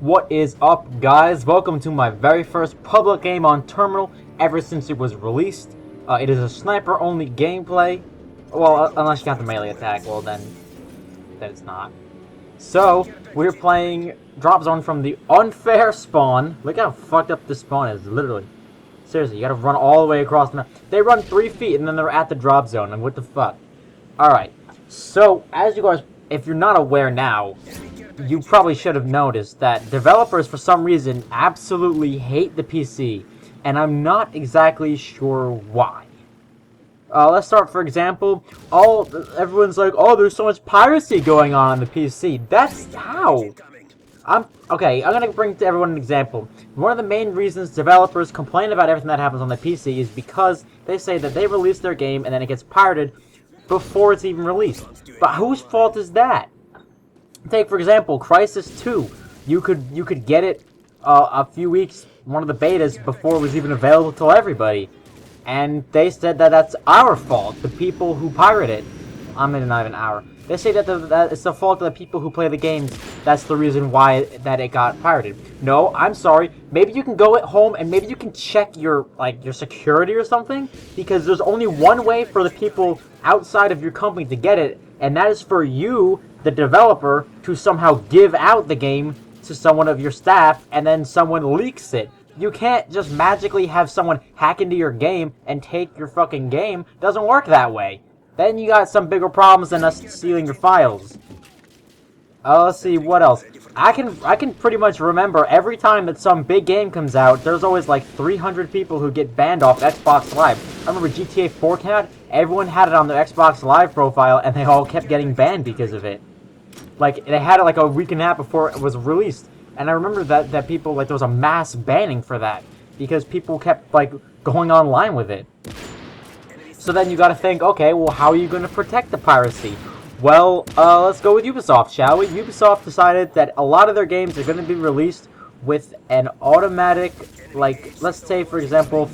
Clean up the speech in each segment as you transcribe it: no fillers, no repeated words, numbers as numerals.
What is up, guys? Welcome to my very first public game on Terminal ever since it was released. It is a sniper-only gameplay. Well, unless you count the melee attack, well then it's not. So, we're playing Drop Zone from the unfair spawn. Look how fucked up this spawn is, literally. Seriously, you gotta run all the way across the map. They run 3 feet and then they're at the drop zone, and what the fuck? Alright, so, as you guys, if you're not aware now, you probably should have noticed that developers, for some reason, absolutely hate the PC, and I'm not exactly sure why. Let's start, for example, everyone's like, oh, there's so much piracy going on the PC. That's how. I'm gonna bring to everyone an example. One of the main reasons developers complain about everything that happens on the PC is because they say that they release their game and then it gets pirated before it's even released. But whose fault is that? Take, for example, Crysis 2. You could get it a few weeks, one of the betas, before it was even available to everybody. And they said that that's our fault, the people who pirate it. I mean, not even our. They say that it's the fault of the people who play the games. That's the reason why that it got pirated. No, I'm sorry. Maybe you can go at home and maybe you can check your security or something, because there's only one way for the people outside of your company to get it, and that is for you, the developer, to somehow give out the game to someone of your staff, and then someone leaks it. You can't just magically have someone hack into your game and take your fucking game. It doesn't work that way. Then you got some bigger problems than us stealing your files. Let's see, what else? I can pretty much remember every time that some big game comes out, there's always like 300 people who get banned off Xbox Live. I remember GTA 4 came out, everyone had it on their Xbox Live profile, and they all kept getting banned because of it. Like, they had it like a week and a half before it was released. And I remember that people, like, there was a mass banning for that, because people kept, like, going online with it. So then you gotta think, okay, well, how are you gonna protect the piracy? Well, let's go with Ubisoft, shall we? Ubisoft decided that a lot of their games are gonna be released with an automatic, like, let's say, for example,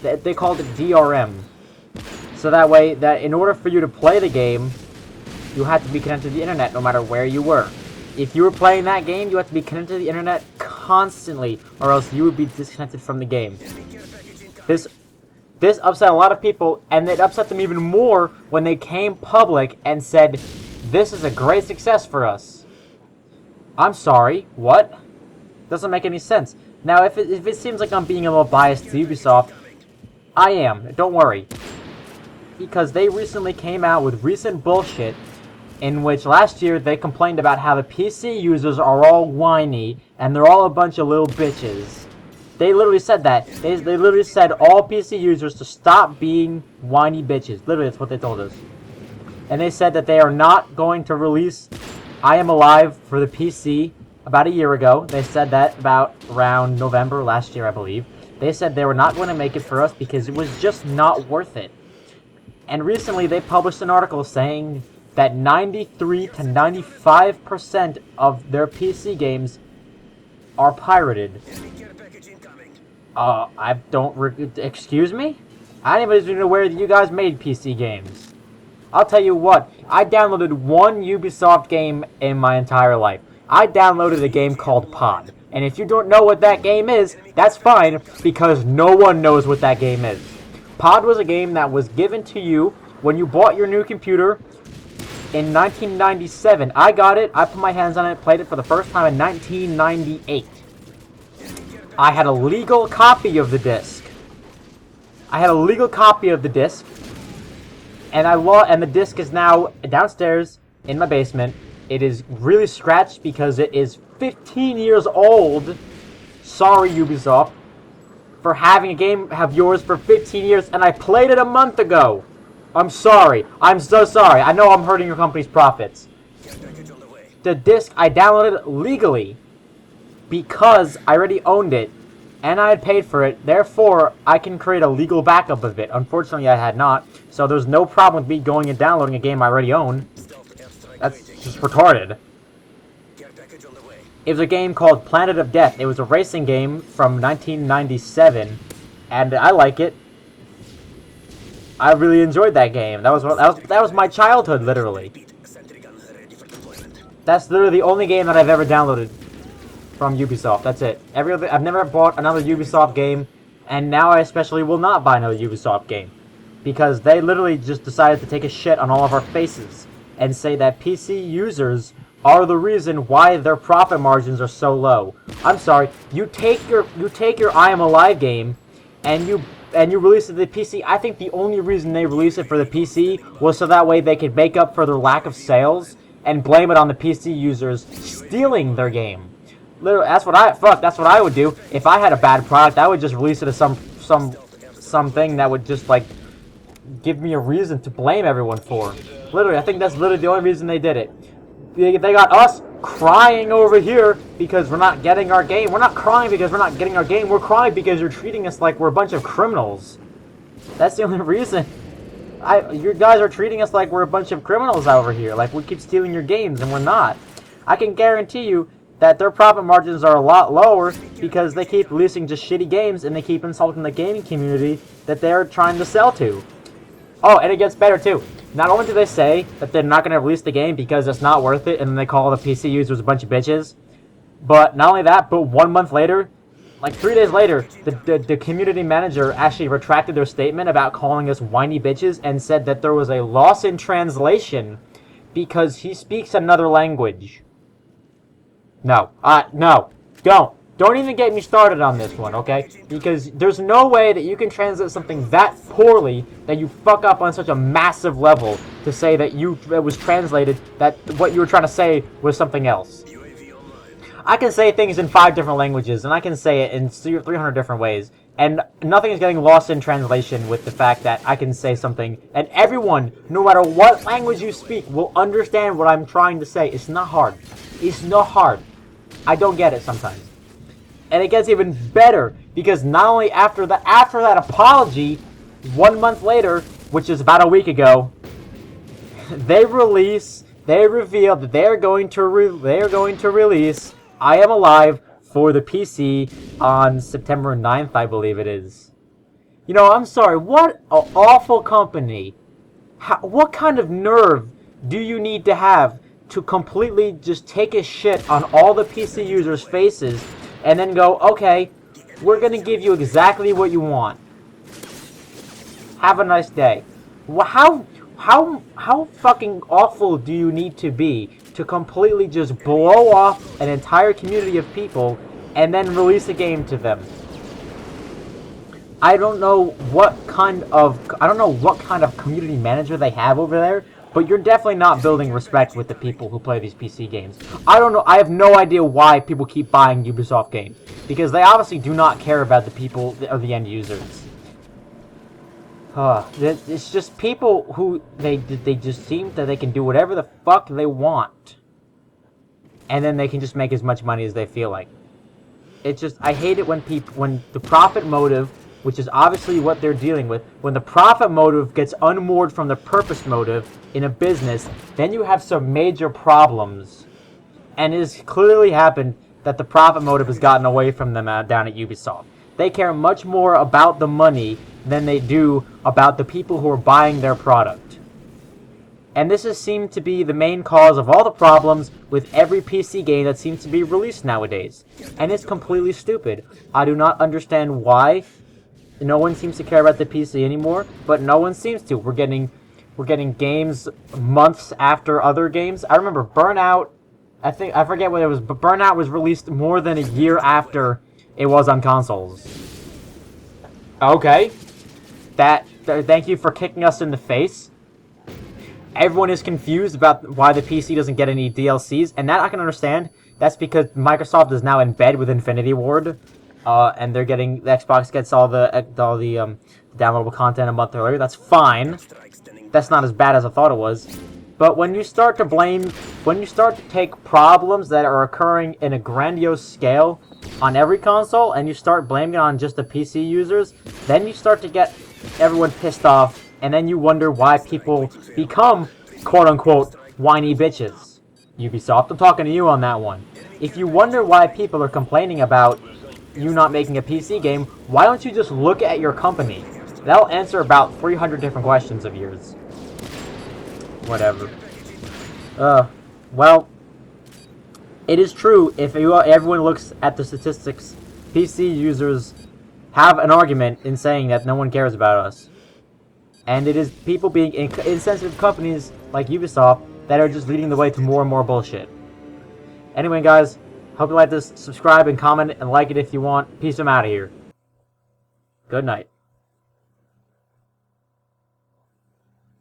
they called it DRM. So that way, that in order for you to play the game, you had to be connected to the internet no matter where you were. If you were playing that game, you had to be connected to the internet constantly, or else you would be disconnected from the game. This upset a lot of people, and it upset them even more when they came public and said, this is a great success for us. I'm sorry, what? Doesn't make any sense. Now, if it seems like I'm being a little biased to Ubisoft, I am, don't worry. Because they recently came out with recent bullshit in which last year they complained about how the PC users are all whiny and they're all a bunch of little bitches. They literally said that. They literally said all PC users to stop being whiny bitches. Literally, that's what they told us. And they said that they are not going to release I Am Alive for the PC about a year ago. They said that about around November last year, I believe. They said they were not going to make it for us because it was just not worth it. And recently they published an article saying that 93 to 95% of their PC games are pirated. I don't... excuse me? I didn't even know where you guys made PC games. I'll tell you what, I downloaded one Ubisoft game in my entire life. I downloaded a game called Pod. And if you don't know what that game is, that's fine, because no one knows what that game is. Pod was a game that was given to you when you bought your new computer in 1997. I got it, I put my hands on it, played it for the first time in 1998. I had a legal copy of the disc. And the disc is now downstairs in my basement. It is really scratched because it is 15 years old. Sorry, Ubisoft, for having a game have yours for 15 years, and I played it a month ago. I'm sorry. I'm so sorry. I know I'm hurting your company's profits. The disc, I downloaded it legally because I already owned it and I had paid for it. Therefore, I can create a legal backup of it. Unfortunately, I had not. So there's no problem with me going and downloading a game I already own. That's just retarded. It was a game called Planet of Death. It was a racing game from 1997, and I like it. I really enjoyed that game. That was my childhood, literally. That's literally the only game that I've ever downloaded from Ubisoft. That's it. I've never bought another Ubisoft game, and now I especially will not buy another Ubisoft game. Because they literally just decided to take a shit on all of our faces and say that PC users are the reason why their profit margins are so low. I'm sorry, you take your I Am Alive game and you release it to the PC. I think the only reason they released it for the PC was so that way they could make up for their lack of sales and blame it on the PC users stealing their game. Literally, that's what I would do. If I had a bad product, I would just release it as something that would just like give me a reason to blame everyone for. Literally, I think that's literally the only reason they did it. They got us crying over here because we're not getting our game. We're not crying because we're not getting our game. We're crying because you're treating us like we're a bunch of criminals. That's the only reason. You guys are treating us like we're a bunch of criminals over here. Like we keep stealing your games and we're not. I can guarantee you that their profit margins are a lot lower because they keep releasing just shitty games and they keep insulting the gaming community that they're trying to sell to. Oh, and it gets better too. Not only do they say that they're not going to release the game because it's not worth it, and then they call the PC users a bunch of bitches, but not only that, but 1 month later, like 3 days later, the community manager actually retracted their statement about calling us whiny bitches and said that there was a loss in translation because he speaks another language. No, Don't even get me started on this one, okay? Because there's no way that you can translate something that poorly that you fuck up on such a massive level to say that it was translated, that what you were trying to say was something else. I can say things in 5 different languages, and I can say it in 300 different ways, and nothing is getting lost in translation with the fact that I can say something, and everyone, no matter what language you speak, will understand what I'm trying to say. It's not hard. It's not hard. I don't get it sometimes. And it gets even better, because not only after that apology, 1 month later, which is about a week ago, they revealed that they are going to release I Am Alive for the PC on September 9th, I believe it is. You know, I'm sorry, what an awful company. What kind of nerve do you need to have to completely just take a shit on all the PC users' faces and then go, okay, we're going to give you exactly what you want. Have a nice day. How fucking awful do you need to be to completely just blow off an entire community of people and then release a game to them? I don't know what kind of community manager they have over there, but you're definitely not building respect with the people who play these PC games. I don't know. I have no idea why people keep buying Ubisoft games, because they obviously do not care about the people or the end users. It's just people who they just seem that they can do whatever the fuck they want, and then they can just make as much money as they feel like. It's just, I hate it when the profit motive, which is obviously what they're dealing with, when the profit motive gets unmoored from the purpose motive in a business, then you have some major problems. And it has clearly happened that the profit motive has gotten away from them down at Ubisoft. They care much more about the money than they do about the people who are buying their product. And this has seemed to be the main cause of all the problems with every PC game that seems to be released nowadays. And it's completely stupid. I do not understand why no one seems to care about the PC anymore, but no one seems to. We're getting games months after other games. I remember Burnout, I forget what it was, but Burnout was released more than a year after it was on consoles. Okay. Thank you for kicking us in the face. Everyone is confused about why the PC doesn't get any DLCs, and that I can understand. That's because Microsoft is now in bed with Infinity Ward, and the Xbox gets all the downloadable content a month earlier. That's fine. That's not as bad as I thought it was. But when you start to take problems that are occurring in a grandiose scale on every console, and you start blaming it on just the PC users, then you start to get everyone pissed off, and then you wonder why people become, quote-unquote, whiny bitches. Ubisoft, I'm talking to you on that one. If you wonder why people are complaining about you not making a PC game, why don't you just look at your company? That'll answer about 300 different questions of yours. Whatever. Well, it is true, if everyone looks at the statistics, PC users have an argument in saying that no one cares about us. And it is people being insensitive companies like Ubisoft that are just leading the way to more and more bullshit. Anyway, guys, hope you like this. Subscribe and comment and like it if you want. Peace, I'm out of here. Good night.